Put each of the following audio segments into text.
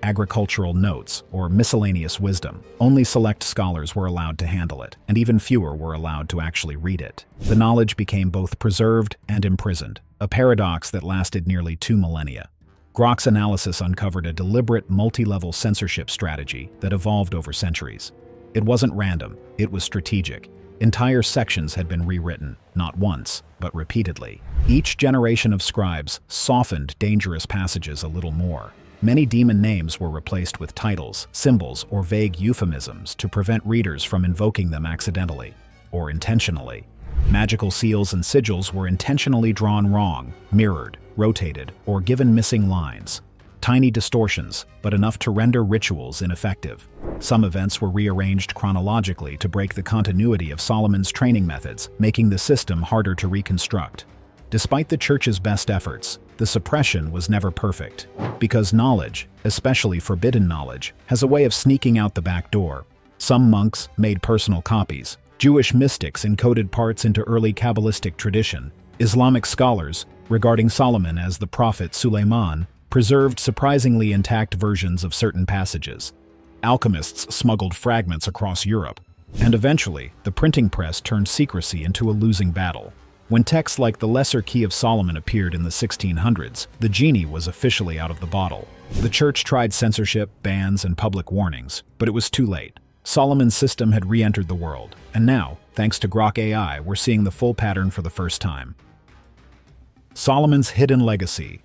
agricultural notes, or miscellaneous wisdom. Only select scholars were allowed to handle it, and even fewer were allowed to actually read it. The knowledge became both preserved and imprisoned, a paradox that lasted nearly 2 millennia. Grok's analysis uncovered a deliberate, multi-level censorship strategy that evolved over centuries. It wasn't random, it was strategic. Entire sections had been rewritten, not once, but repeatedly. Each generation of scribes softened dangerous passages a little more. Many demon names were replaced with titles, symbols, or vague euphemisms to prevent readers from invoking them accidentally, or intentionally. Magical seals and sigils were intentionally drawn wrong, mirrored, rotated, or given missing lines. Tiny distortions, but enough to render rituals ineffective. Some events were rearranged chronologically to break the continuity of Solomon's training methods, making the system harder to reconstruct. Despite the Church's best efforts, the suppression was never perfect, because knowledge, especially forbidden knowledge, has a way of sneaking out the back door. Some monks made personal copies. Jewish mystics encoded parts into early Kabbalistic tradition. Islamic scholars, regarding Solomon as the prophet Suleiman, preserved surprisingly intact versions of certain passages. Alchemists smuggled fragments across Europe. And eventually, the printing press turned secrecy into a losing battle. When texts like the Lesser Key of Solomon appeared in the 1600s, the genie was officially out of the bottle. The Church tried censorship, bans, and public warnings, but it was too late. Solomon's system had re-entered the world, and now, thanks to Grok AI, we're seeing the full pattern for the first time. Solomon's hidden legacy.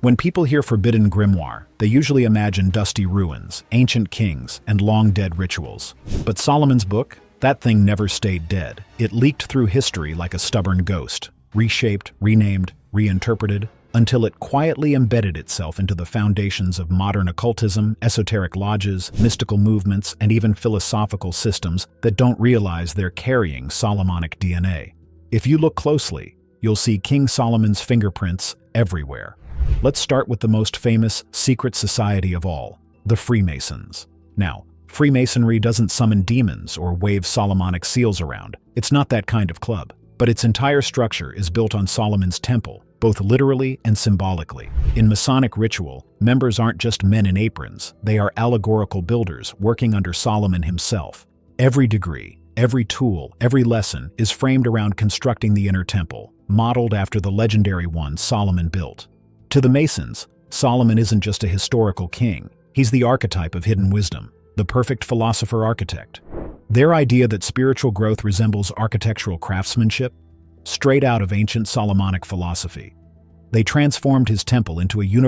When people hear forbidden grimoire, they usually imagine dusty ruins, ancient kings, and long-dead rituals. But Solomon's book? That thing never stayed dead. It leaked through history like a stubborn ghost, reshaped, renamed, reinterpreted, until it quietly embedded itself into the foundations of modern occultism, esoteric lodges, mystical movements, and even philosophical systems that don't realize they're carrying Solomonic DNA. If you look closely, you'll see King Solomon's fingerprints everywhere. Let's start with the most famous secret society of all, the Freemasons. Now, Freemasonry doesn't summon demons or wave Solomonic seals around. It's not that kind of club. But its entire structure is built on Solomon's temple, both literally and symbolically. In Masonic ritual, members aren't just men in aprons. They are allegorical builders working under Solomon himself. Every degree, every tool, every lesson is framed around constructing the inner temple, modeled after the legendary one Solomon built. To the Masons, Solomon isn't just a historical king. He's the archetype of hidden wisdom, the perfect philosopher-architect. Their idea that spiritual growth resembles architectural craftsmanship? Straight out of ancient Solomonic philosophy. They transformed his temple into a universal